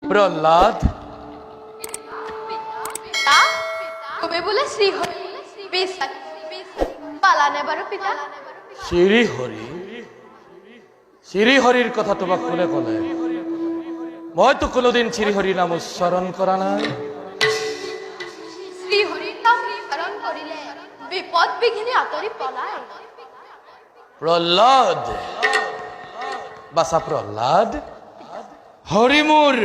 প্রহ্লাদ পিতা তুমি বলে শ্রীহরি পালানে বারো পিতা শ্রীহরি শ্রীহরির কথা তোমাক কোনে কলে মই তো কোনোদিন শ্রীহরি নাম উচ্চারণ করা নাই শ্রীহরির নাম স্মরণ করিলে বিপদ বিঘিনি আতরি পলায় প্রহ্লাদ বাসা প্রহ্লাদ হরি মোর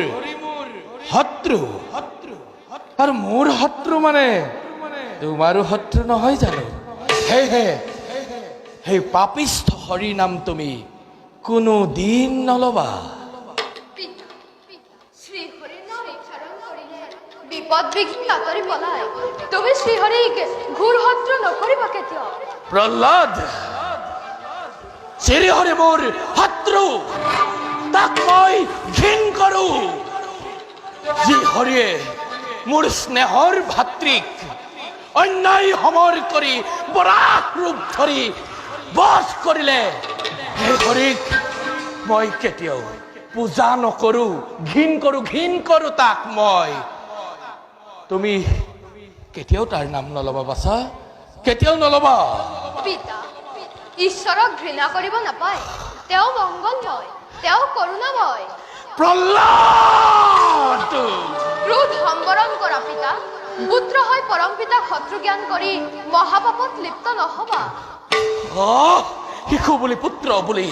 শত্রু আর মোর শত্রু মানে তোমারও শত্রু নহয় জানো হে হে সেই পাপিষ্ঠ হৰি নাম তুমি কোনো দিন নলবা শ্রীহরির নাম স্মরণ করিলে বিপদ বিঘিনি আতরি পলায় তুমি শ্রীহরিক ঘূর হত্র নকরিবা কেতিয়াও প্রহ্লাদ শ্রীহরি মোর শত্রু তাক মই ঘিন কৰো যি হৰিয়ে মোৰ স্নেহৰ ভাতৃক অন্যায় সমৰ কৰি বৰাহ ৰূপ ধৰি বধ কৰিলে সেই হৰিক মই কেতিয়াও পূজা নকৰো ঘিন কৰো তাক মই তুমি কেতিয়াও তাৰ নাম নলবা বাছা কেতিয়াও নলবা পিতা ঈশ্বৰক ঘৃণা কৰিব নাপায় তেওঁ মংগলময় তেওঁ কৰুণাময় প্ৰহ্লাদ ক্ৰোধ সম্বৰণ কৰা পিতা পুত্ৰ হয় পৰম পিতা শত্ৰু জ্ঞান কৰি মহাপাপত লিপ্ত নহবা শিশু বুলি পুত্ৰ বুলি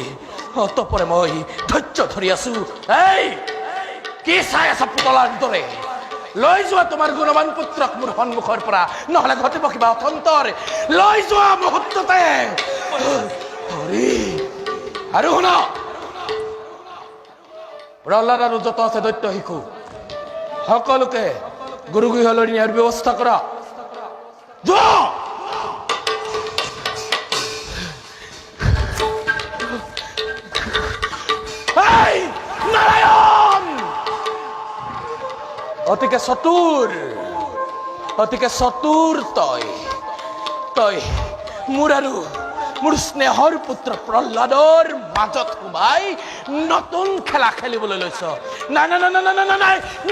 তপৰে মই ধৈৰ্য ধৰি আছো এই কি চাই আছা পুতলাৰ দৰে লৈ যোৱা তোমাৰ গুণৱান পুত্ৰক মোৰ সন্মুখৰ পৰা নহলে ঘটিব কিবা অথন্তৰ লৈ যোৱা মুহূৰ্ততে হৰি আৰু শুনা প্ৰহ্লাদ আৰু যত আছে দৈত্য শিশু সকলোকে গুৰুগৃহলৈ নিয়াৰ ব্যৱস্থা কৰা যোৱা নাৰায়ণ অতিকে চতুৰ তই মোৰ আৰু মোৰ স্নেহৰ পুত্ৰ প্ৰহ্লাদৰ মাজত সোমাই নতুন খেলা খেলিবলৈ লৈছ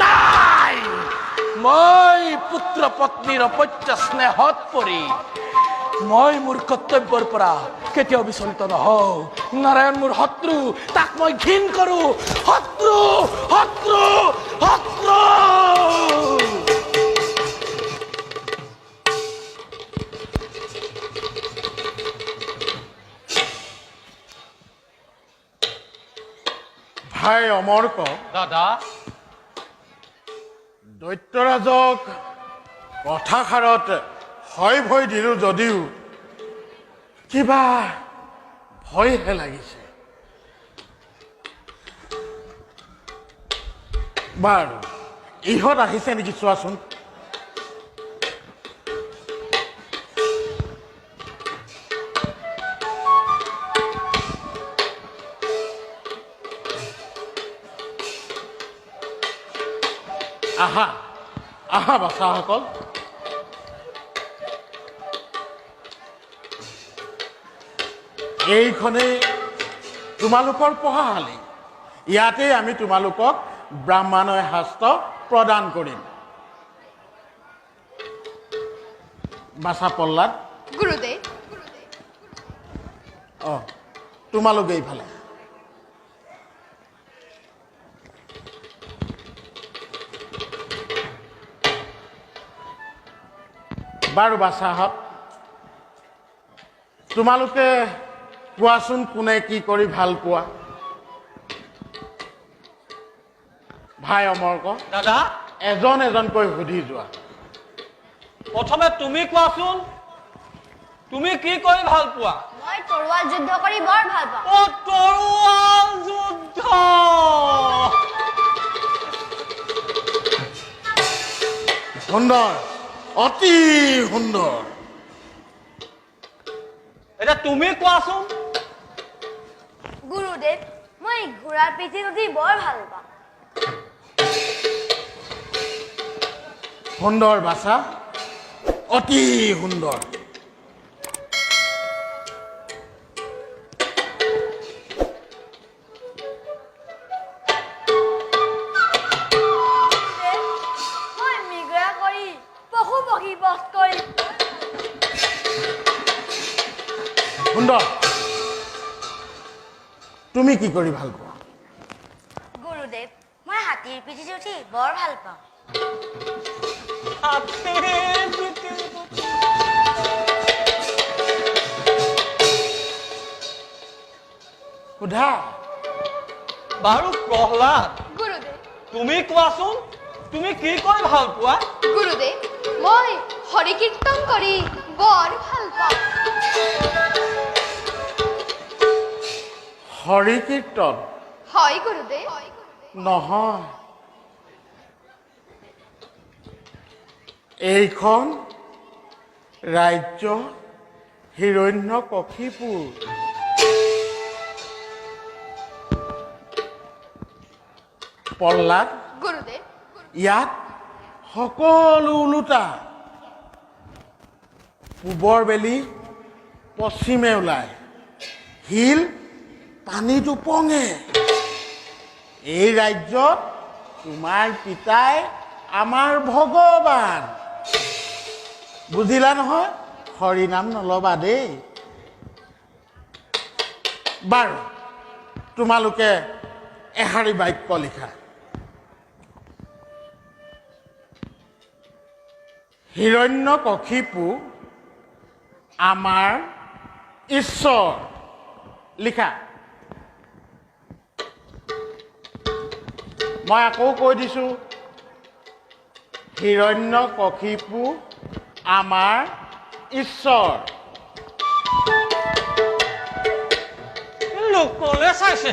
নাই মই পুত্ৰ পত্নীৰ অপত্য স্নেহত পৰি মই মোৰ কৰ্তব্যৰ পৰা কেতিয়াও বিচলিত নহওঁ নাৰায়ণ মোৰ শত্ৰু তাক মই ঘিন কৰো শত্ৰু ভাই অমৰ্ক দাদা দৈত্যৰাজক কথাষাৰত হয় ভয় দিলো যদিও কিবা ভয়হে লাগিছে বাৰু ইহঁত আহিছে নেকি চোৱাচোন আহা বাচাসকল এইখনেই তোমালোকৰ পঢ়াশালী ইয়াতে আমি তোমালোকক ব্ৰাহ্মণৰ শাস্ত্ৰ প্ৰদান কৰিম বাচা প্ৰহ্লাদ গুৰুদেৱ তোমালোকে এইফালে বাৰু বাচাহঁত তোমালোকে কোৱাচোন কোনে কি কৰি ভাল পোৱা ভাই অমৰ্ক দাদা এজনকৈ সুধি যোৱা প্ৰথমে তুমি কোৱাচোন তুমি কি কৰি ভাল পোৱা মই তৰোৱাল যুদ্ধ কৰি বৰ ভাল পাওঁ অ তৰোৱাল যুদ্ধ সুন্দৰ অতি সুন্দৰ এতিয়া তুমি কোৱাচোন গুৰুদেৱ মই ঘোঁৰাৰ পিঠিত উঠি বৰ ভাল পাওঁ সুন্দৰ বাচা অতি সুন্দৰ বধ কৰিম। সুন্দৰ, তুমি কি কৰি ভাল পোৱা? গুৰুদেৱ, মই হাতীৰ পিঠিত উঠি বৰ ভাল পাওঁ। সোধা। বাৰু প্ৰহ্লাদ, গুৰুদেৱ তুমি কোৱাচোন, তুমি কি কৰি ভাল পোৱা? গুৰুদেৱ মই হৰি কীৰ্তন কৰি বৰ ভাল পাওঁ। হৰি কীৰ্তন হয় গুৰুদেৱ। নহয়, এইখন ৰাজ্য হিৰণ্যকশিপুৰ। প্ৰহ্লাদ, গুৰুদেৱ ইয়াত সকলো ওলোটা। পূবৰ বেলি পশ্চিমে ওলায়, শিল পানীত উপঙে। এই ৰাজ্যত তোমাৰ পিতাই আমাৰ ভগৱান। বুজিলা নহয়? হৰি নাম নলবা দেই। বাৰু তোমালোকে এষাৰি বাক্য লিখা। হিৰণ্যকশিপু আমাৰ ঈশ্বৰ। লিখা। মই আকৌ কৈ দিছোঁ, হিৰণ্যকশিপু আমাৰ ঈশ্বৰ। লোকলে চাইছে।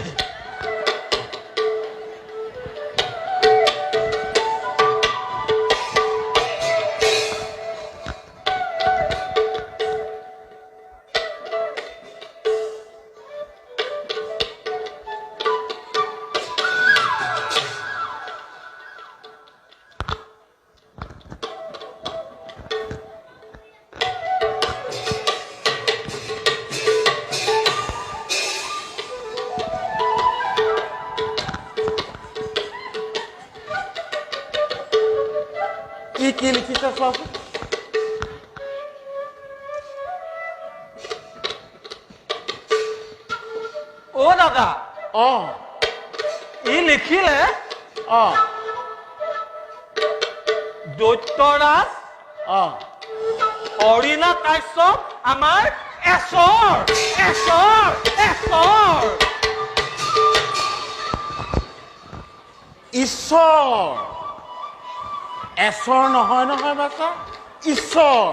কি লিখিছে চোৱাচোন। অ দাদা, অঁ ই লিখিলে অঁ দৈত্যৰাজ অঁ হৰিণা কাশ্যপ আমাৰ এচৰ এচৰ এচৰ। ঈশ্বৰ। এশ্বৰ নহয় নহয় বাচা, ঈশ্বৰ।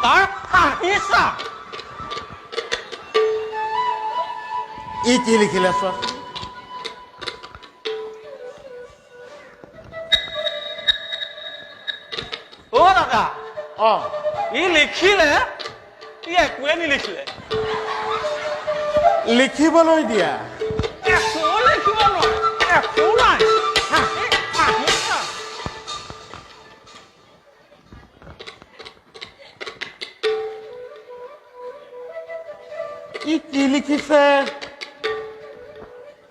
তাৰ হাঁহিছা। ই কি লিখিলে চোৱাচোন। অ দাদা, অঁ ই লিখিলে, ই একোৱে নিলিখিলে। লিখিবলৈ দিয়া। একো লিখিব নোৱাৰে, একো নাই। হাঁহিছা। ই কি লিখিছে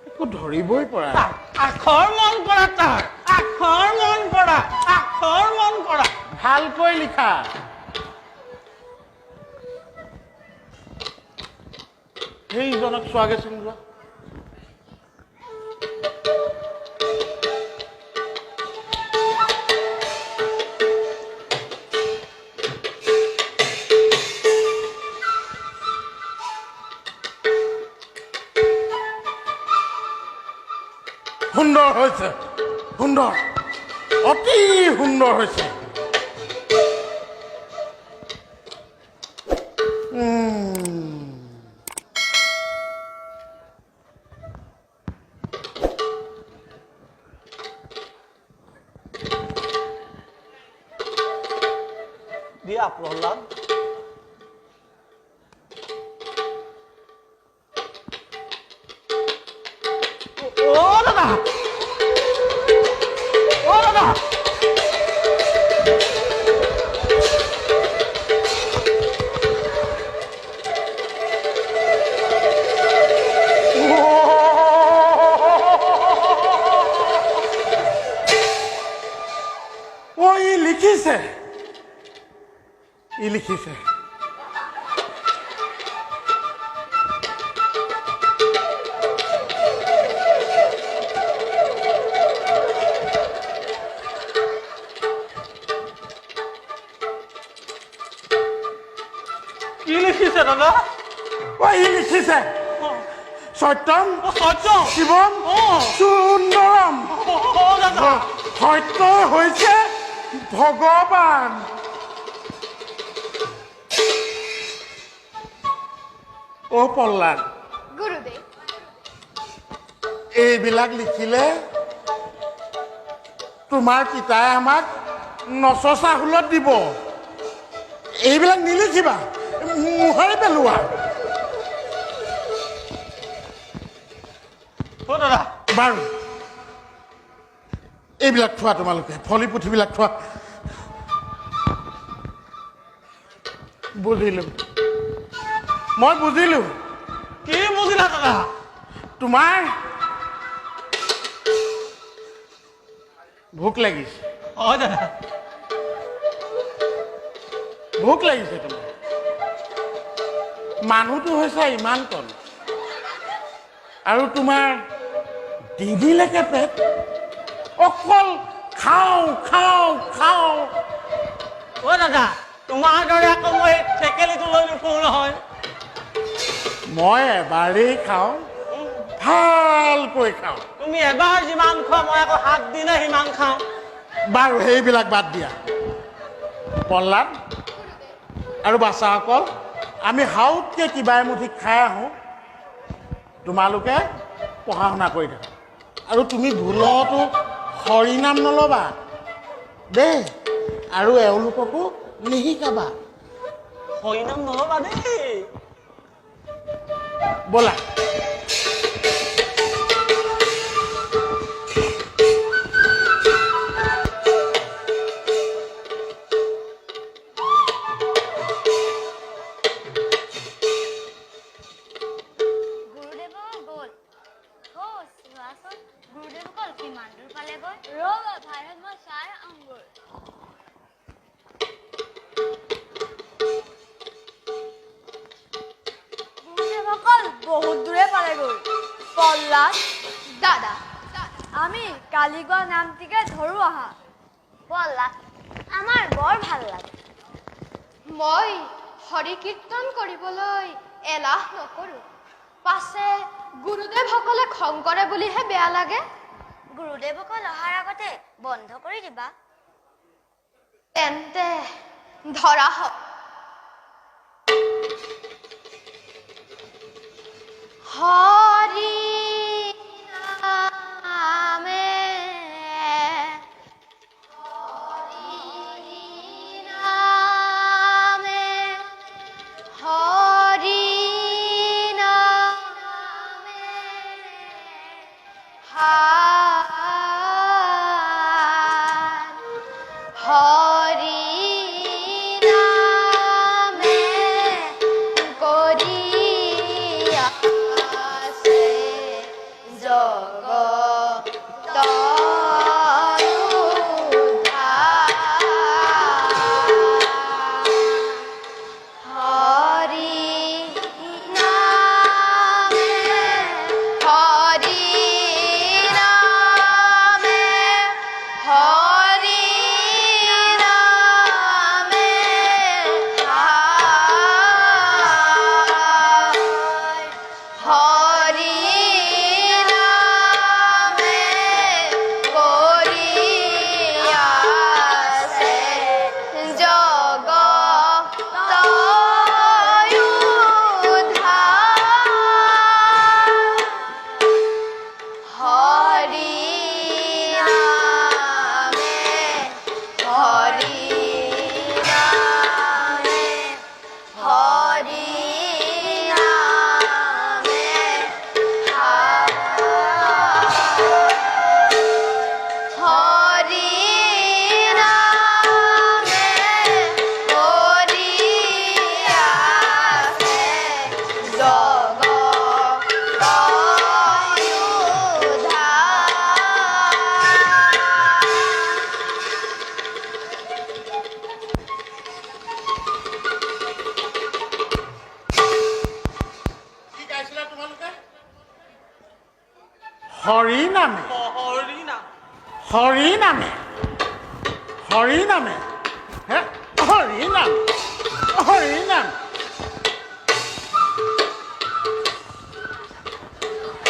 একো ধৰিবই পৰা নাই। আখৰ মন কৰা, তাৰ আখৰ মন কৰা, আখৰ মন কৰা। ভালকৈ লিখা। সেইজনক চোৱাগেচোন যোৱা। সুন্দৰ হৈছে, সুন্দৰ, অতি সুন্দৰ হৈছে। দিয়া প্ৰহ্লাদ। অ দাদা, অ দাদা, ই লিখিছে, ই লিখিছে কি লিখিছে দাদা? ই লিখিছে সত্যম অ, সত্য। শিৱম অ, সুন্দৰম অ, দাদা। সত্য হৈছে ভগৱান। অ পল্লাদ, গুৰুদেৱ এইবিলাক লিখিলে তোমাৰ পিতাই আমাক নচচা হুলত দিব। এইবিলাক নিলিখিবা, মোহাৰি পেলোৱা। অ, দাদা। বাৰু এইবিলাক থোৱা, তোমালোকে ফলি পুথিবিলাক থোৱা। বুজিলো, মই বুজিলো। কি বুজিলা দাদা? তোমাৰ ভোক লাগিছে, হয় দাদা। ভোক লাগিছে তোমাৰ। মানুহটো হৈছে ইমান কণ, আৰু তোমাৰ ডিঙিলৈকে পেট, অকল খাওঁ খাওঁ খাওঁ। অ, দাদা, তোমাৰ দৰে আকৌ মই টেকেলিটো লৈ নুফুৰো নহয়। মই এবাৰেই খাওঁ, ভালকৈ খাওঁ। তুমি এবাৰ যিমান খোৱা মই আকৌ 7 দিনে সিমান খাওঁ। বাৰু সেইবিলাক বাদ দিয়া। পল্লাদ আৰু বাচ্চাসকল, আমি হাউতকৈ কিবা এমুঠি খাই আহোঁ। তোমালোকে পঢ়া শুনা কৰি থাকা, আৰু তুমি ভুলতো হৰিনাম নল'বা দেই, আৰু এওঁলোককো নিশিকাবা। হৰিনাম নল'বা দেই। ব'লা। গুৰুদেৱ গ'ল। চোৱাচোন গুৰুদেৱ গ'ল, কিমান দূৰ পালেগৈ। ৰ'বা ভাইহঁত, মই চাই আহোঁগৈ। গুৰুদেৱসকল বহুত দূৰে পালেগৈ। পল্লাদ, দাদা আমি কালি গোৱা নামটিকে ধৰো আহা। পল্লাদ, আমাৰ বৰ ভাল লাগে। মই হৰি কীৰ্তন কৰিবলৈ এলাহ নকৰোঁ। পাছে গুৰুদেৱসকলে খং কৰে বুলিহে বেয়া লাগে। গুৰুদেৱসকল অহাৰ আগতে বন্ধ কৰি দিবা। তেন্তে ধৰা হওক। হৰি নামে নামে হৰি নামে হৰি নামে কৰি আছে হৰি নামে হৰি নাম হৰি নামে হৰি নামে হে হৰি নাম হৰি নাম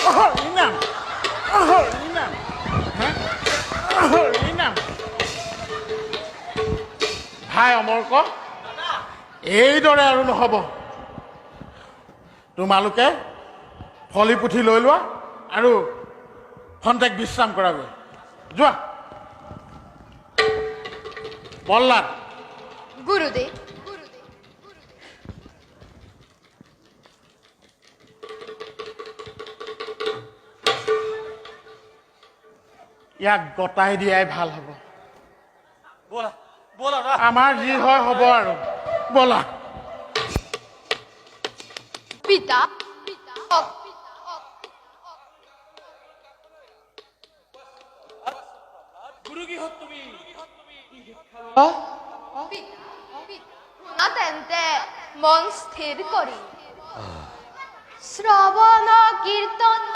হৰি নাম হৰি নাম হে হৰি নাম ভাই অমৰ্ক এইদৰে আৰু নহ'ব তোমালোকে ফলি পুথি লৈ লোৱা আৰু খন্তেক বিশ্ৰাম কৰাগৈ যোৱা প্ৰহ্লাদ গুৰুদেৱ ইয়াক গতাই দিয়াই ভাল হ'ব ব'লা ব'লা না আমাৰ যি হয় হ'ব আৰু ব'লা পিতা শুনা তেন্তে মন স্থিৰ কৰি শ্ৰৱণ কীৰ্তন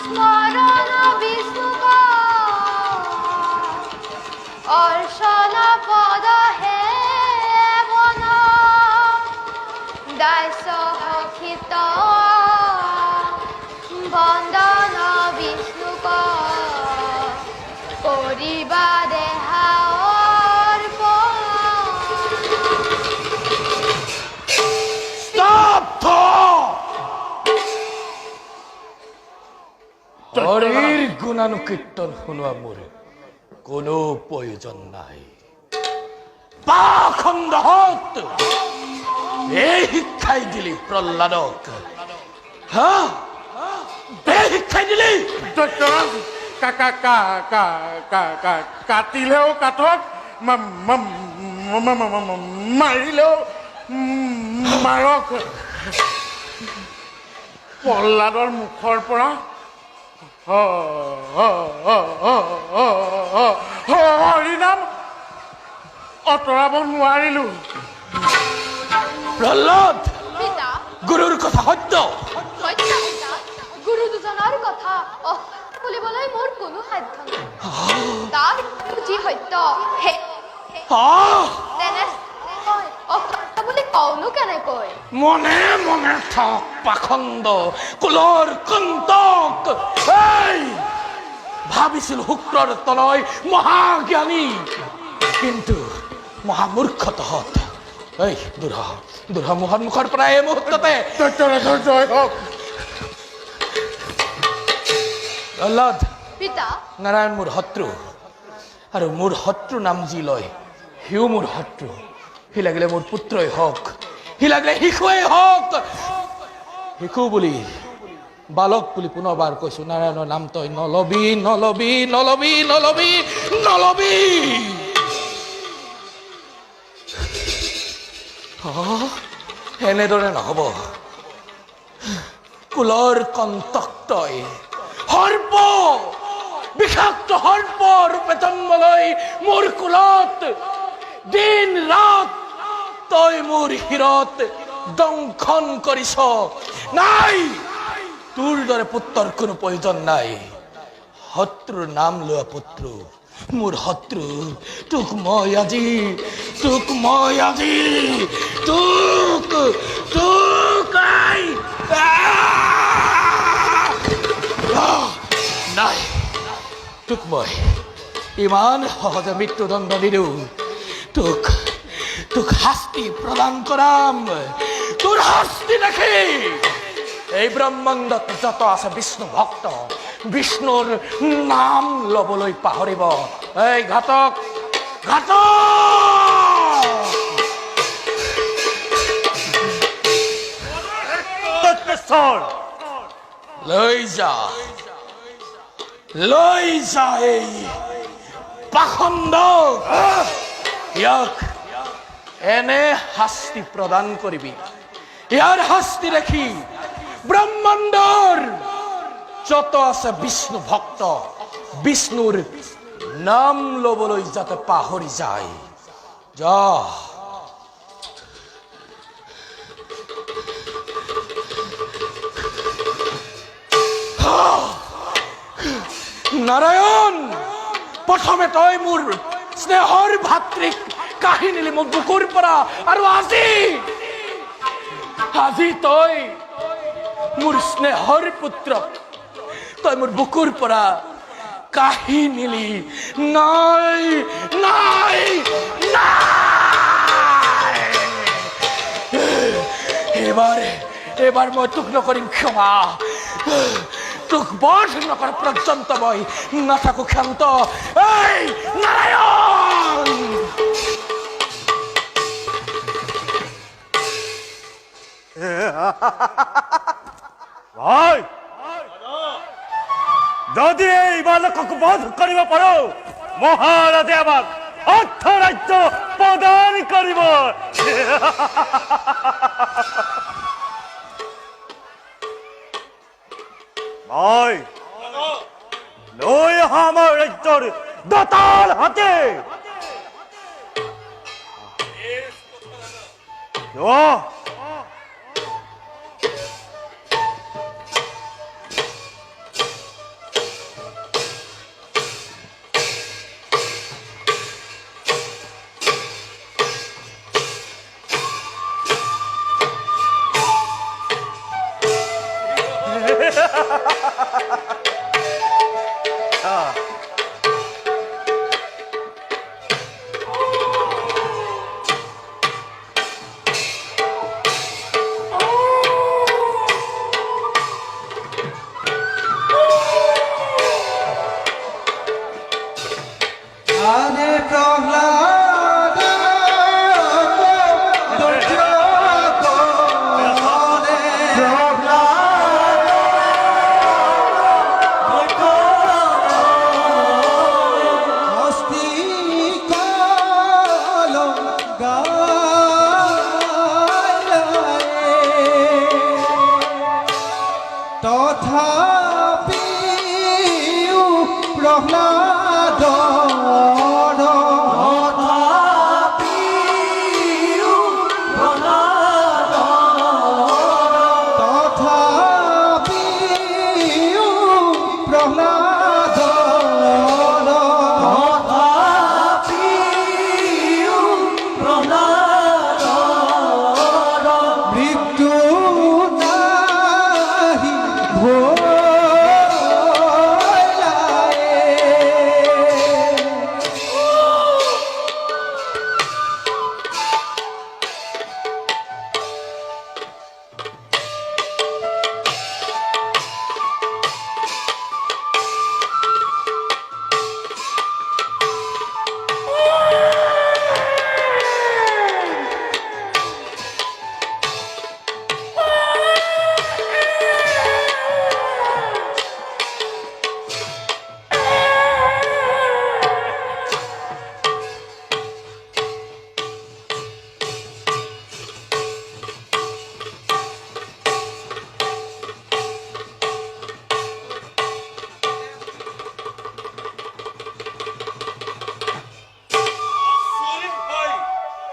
স্মৰণ বিষ্ণু অৰ্চন পদ হে মন দাস্য সখিত বন্দন বিষ্ণুক কৰিবা দেহা হৰিৰ গুণানুকীৰ্তন শুনোৱা মোৰ কোনো প্ৰয়োজন নাই পাখণ্ডহঁত এই শিক্ষাই দিলি প্ৰহ্লাদক হা এই শিক্ষাই দিলি কাটিলেও কাটক মাৰিলেও মাৰক প্ৰহ্লাদৰ মুখৰ পৰা হৰিনাম অঁতৰাব নোৱাৰিলো প্ৰহ্লাদ পিতা গুৰুৰ কথা সত্য সত্য পিতা গুৰু দুজনৰ কথা খুলিবলৈ মোৰ কোনো সাধ্য নাই তাৰ যি সত্য তেনে অসত্য বুলি কওঁনো কেনেকৈ মনে মনে থাক পাখণ্ড কুলৰ কন্তক এই ভাবিছিল শুক্ৰৰ তনয় মহাজ্ঞানী কিন্তু মহামূৰ্খতহত এই দুৰহ মুখৰ পৰা এই মুহূৰ্ততে প্ৰহ্লাদ পিতা নাৰায়ণ মোৰ শত্ৰু আৰু মোৰ শত্ৰু নাম যি লয় সিও মোৰ শত্ৰু সি লাগিলে মোৰ পুত্ৰই হওক সি লাগিলে শিশুৱেই হওক শিশু বুলি বালক বুলি পুনৰবাৰ কৈছো নাৰায়ণৰ নাম তই নলবি নলবি নলবি নলবি নলবি এনেদৰে নহব কুলৰ কন্তক তই সৰ্প বিষাক্ত সৰ্প ৰূপে জন্ম লৈ মোৰ কুলত দিন ৰাত তই মোৰ শিৰত দংশন কৰিছ নাই তোৰ দৰে পুত্ৰৰ কোনো প্ৰয়োজন নাই শত্ৰুৰ নাম লোৱা পুত্ৰ মোৰ শত্ৰু তোক মই আজি নাই তোক মই ইমান সহজে মৃত্যুদণ্ড নিদিওঁ তোক শাস্তি প্ৰদান কৰাম তোৰ শাস্তি দেখি এই ব্ৰহ্মাণ্ডত যত আছে বিষ্ণু ভক্ত বিষ্ণুৰ নাম লবলৈ পাহৰিব এই ঘাতক লৈ যা এই পাখণ্ড ইয়াক এনে শাস্তি প্ৰদান কৰিবি ইয়াৰ শাস্তি দেখি ব্ৰহ্মাণ্ডৰ যত আছে বিষ্ণু ভক্ত বিষ্ণুৰ নাম লবলৈ যাতে পাহৰি যায় যা নাৰায়ণ প্ৰথমে তই মোৰ স্নেহৰ ভাতৃক কাঢ়ি নিলি মোৰ বুকুৰ পৰা আৰু আজি তই মোৰ স্নেহৰ পুত্ৰক তই মোৰ বুকুৰ পৰা কাঢ়ি নিলি নাই নাই নাই এবাৰ মই তোক নকৰিম ক্ষমা তোক বধ নকৰ পৰ্যন্ত মই নাথাকো ক্ষান্ত এই নাৰায়ণ ভাই যদি এই বালককে বধ কৰিব পাৰো মহাৰাজে আমাক অৰ্থৰাজ্য প্ৰদান কৰিব ভাই লৈ অহা আমাৰ ৰাজ্যৰ দতাল হাতে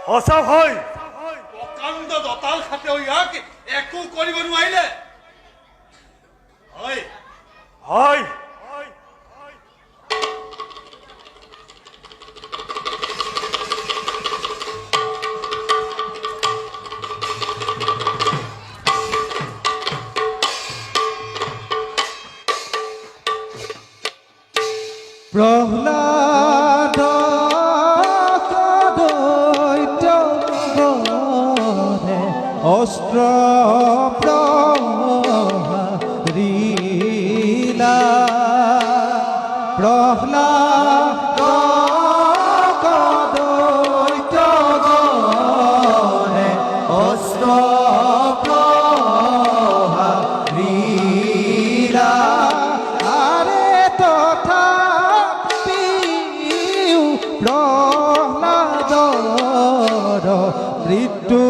সঁচা হয় প্ৰকাণ্ড দতাল খাতেও ইয়াক একো কৰিব নোৱাৰিলে হয় হয় প্ৰহ্লাদ অস্ত্ৰ প্ৰহাৰিলা প্ৰহ্লাদ দৈত্যগণে অস্ত্ৰ প্ৰহাৰিলা আৰে তথাপিও প্ৰহ্লাদৰ মৃত্যু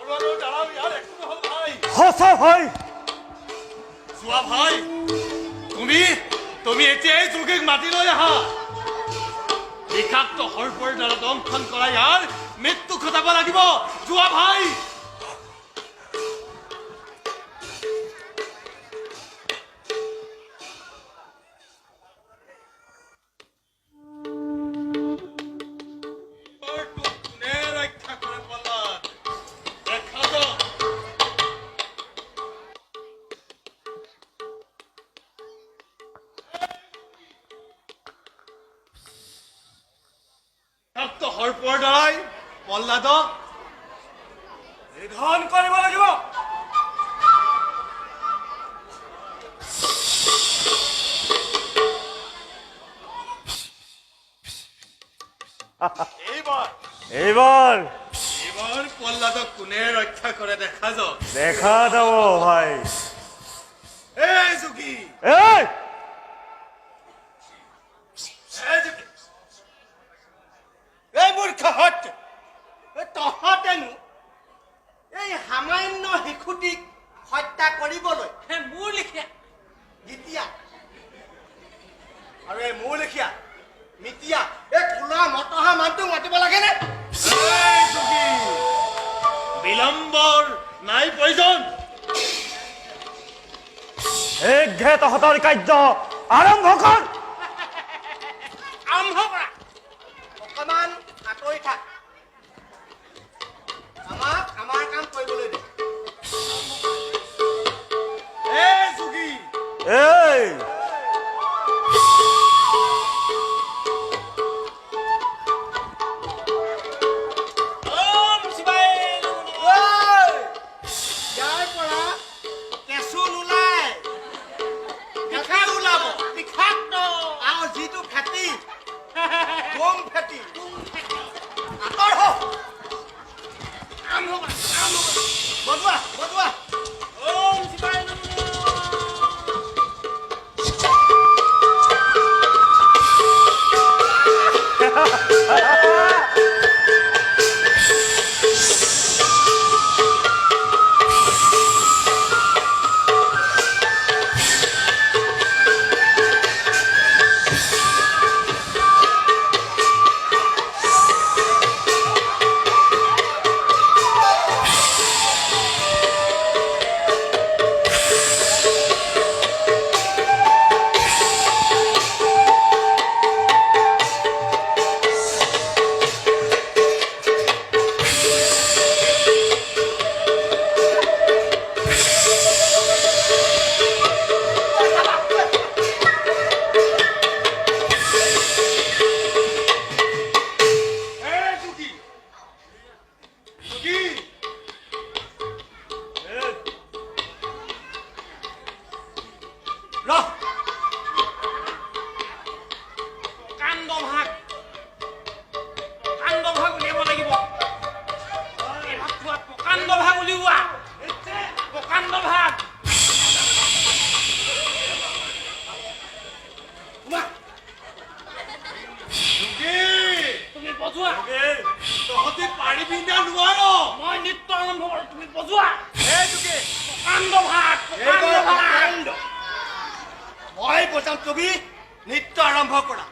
ভগৱানৰ দ্বাৰাও ইয়াৰ একো নহ'ল ভাই সঁচা হয় চোৱা ভাই তুমি এতিয়াই যোগীক মাতি লৈ আহা বিষাক্ত সৰ্পৰ দ্বাৰা দংশন কৰা ইয়াৰ মৃত্যু ঘটাব লাগিব যোৱা ভাই কোনে ৰক্ষা কৰে প্ৰহ্লাদ দেখা যাওক বিষাক্ত সৰ্পৰ দ্বাৰাই প্ৰহ্লাদক নিধন কৰিব লাগিব এইবাৰ প্ৰহ্লাদক কোনে ৰক্ষা কৰে দেখা যাওক দেখা যাব ভাই এই যোগী এই এই মূৰ্খহঁত তহঁতেনো এই সামান্য শিশুটিক হত্যা কৰিবলৈ মোৰ লেখীয়া গীতিয়া আৰু এই মোৰ লেখীয়া মিতিয়া এই খোলা মতহা মানুহটোক মাতিব লাগেনে এই যোগী বিলম্বৰ নাই প্ৰয়োজন শীঘ্ৰে তহঁতৰ কাৰ্য আৰম্ভ কৰ আৰম্ভ কৰা অকণমান আঁতৰি থাক আমাক আমাৰ কাম কৰিবলৈ দে এই যোগী এই ইয়াৰ পৰা কেঁচু নোলায় কেঁচা ওলাব বিষাক্ত আৰু যিটো ফেটি গোম ফেটি আঁতৰ হ আৰম্ভ কৰা বজোৱা ওম শিৱায় নমঃ তহঁতি পাৰিবি নে নোৱাৰ মই নৃত্য আৰম্ভ কৰোঁ তুমি বজোৱা এই যোগী প্ৰকাণ্ড ভাগ মই বজাম তুমি নৃত্য আৰম্ভ কৰা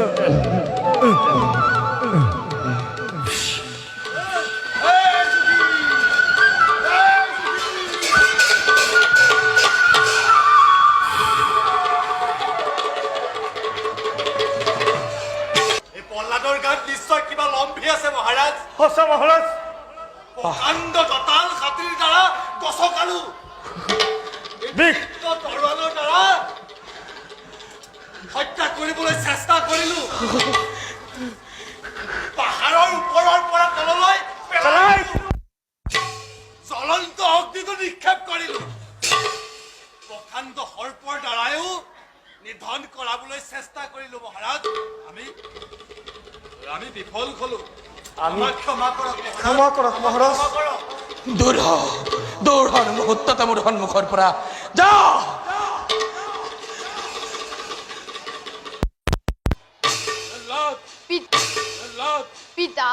এই প্ৰহ্লাদৰ গাত নিশ্চয় কিবা লম্ভি আছে মহাৰাজ। সঁচা মহাৰাজ। প্ৰকাণ্ড দঁতাল হাতীৰ দ্বাৰা গছকালো, বিষ তৰোৱালৰ দ্বাৰা হত্যা কৰিবলৈ চেষ্টা কৰিলো, পাহাৰৰ ওপৰৰ পৰা তললৈ পেলাই জ্বলন্ত অগ্নিটো নিক্ষেপ কৰিলো, প্ৰকাণ্ড সৰ্পৰ দ্বাৰাও নিধন কৰাবলৈ চেষ্টা কৰিলো মহাৰাজ। আমি বিফল হলো। আমাক ক্ষমা কৰক মহাৰাজ। ক্ষমা কৰক মহাৰাজ। ক্ষমা কৰক। দূৰ হন মুহূৰ্ততে মোৰ সন্মুখৰ পৰা যা। পিতা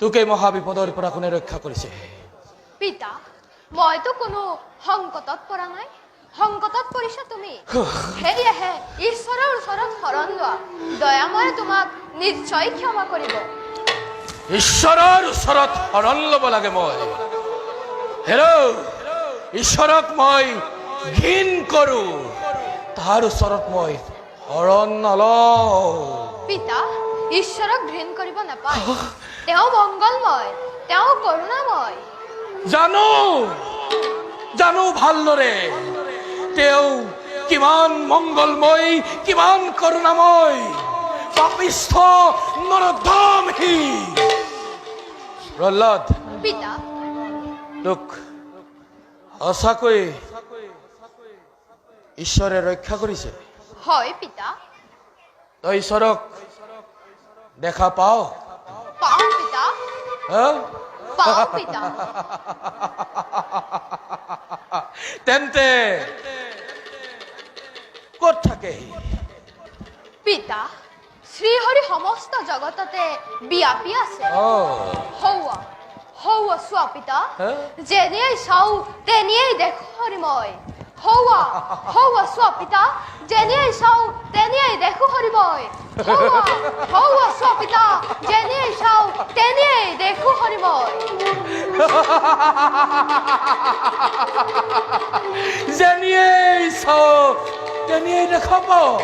তোকে মহাবিপদৰ পৰা কোনে ৰক্ষা কৰিছে? পিতা মইতো কোনো সংকটত পৰা নাই, সংকটত পৰিছা তুমি। সেয়েহে ঈশ্বৰৰ ওচৰত শৰণ লোৱা, দয়াময়ে তোমাক নিশ্চয় ক্ষমা কৰিব। ঈশ্বৰৰ ওচৰত শৰণ ল'ব লাগে মই? ঈশ্বৰক মই ঘিণ কৰো, তাৰ ওচৰত মই শৰণ নলওঁ। পিতা ঈশ্বৰক ঘৃণ কৰিব নাপায়, তেওঁ মংগলময়, তেওঁ কৰুণাময়। জানো ভালদৰে তেওঁ কিমান মংগলময়, কিমান কৰুণাময়। পাপিষ্ঠ নৰধমহী প্ৰহ্লাদ, পিতা তোক সঁচাকৈ ঈশ্বৰে ৰক্ষা কৰিছে? হয় পিতা। তই ঈশ্বৰক দেখা পাও? পাওঁ পিতা, পাওঁ পিতা। তেন্তে ক'ত থাকে? পিতা শ্ৰীহৰি সমস্ত জগততে বিয়াপি আছে। হৌৱা চোৱা পিতা, যেনিয়েই চাওঁ তেনিয়েই দেখো হৰি মই। হৌৱা চোৱা পিতা, যেনিয়েই চাওঁ তেনিয়েই দেখো হৰি মই। হৌৱা চোৱা পিতা, যেনিয়েই চাওঁ তেনিয়েই দেখো হৰি মই। যেনিয়েই চাওঁ তেনিয়েই দেখা পাওঁ।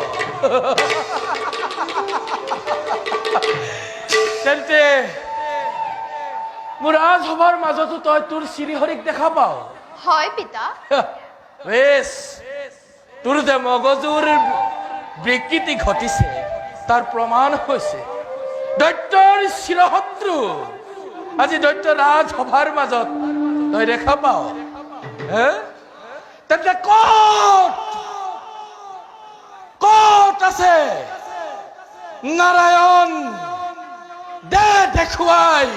তেন্তে মোৰ ৰাজসভাৰ মাজতো তই তোৰ শ্ৰীহৰিক দেখা পাওঁ? হয় পিতা। বেশ, তোৰ যে মগজুৰ বিকৃতি ঘটিছে তাৰ প্ৰমাণ হৈছে দৈত্যৰ চিৰশত্ৰু আজি দৈত্য ৰাজসভাৰ মাজত তই দেখা পাওঁ? তেন্তে ক'ত আছে নাৰায়ণ? দে দেখুৱাই,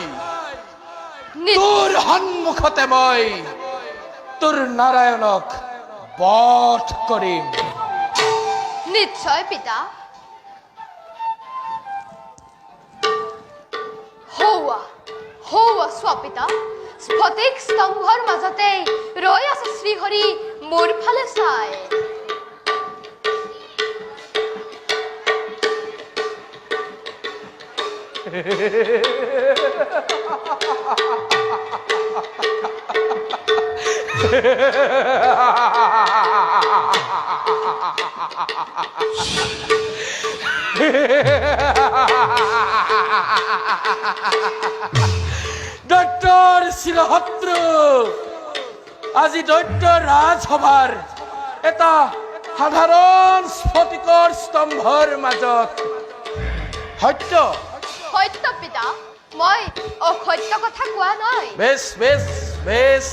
তোৰ সন্মুখতে মই তোৰ নাৰায়ণক বধ কৰিম। নিশ্চয় পিতা। হৌৱা চোৱা পিতা, স্ফটিক স্তম্ভৰ মাজতেই ৰৈ আছে শ্ৰীহৰি মোৰ ফালে চাই। দৈত্যৰ চিৰশত্ৰু আজি দৈত্য ৰাজসভাৰ এটা সাধাৰণ স্ফটিকৰ স্তম্ভৰ মাজত। সত্য পিতা, মই অসত্য কথা কোৱা নাই। বেশ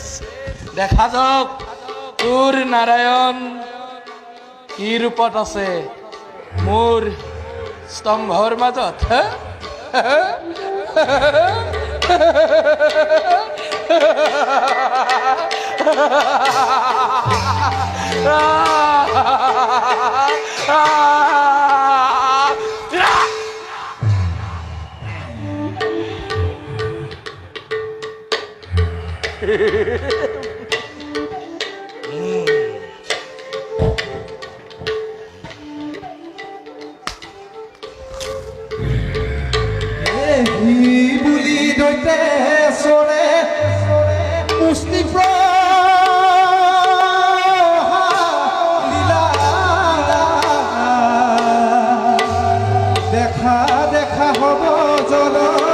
দেখা যাওক তোৰ নাৰায়ণ কি ৰূপত আছে মোৰ স্তম্ভৰ মাজত। দৈতে চৰে মুষ্টি লীলা দেখা দেখা হ'ব জন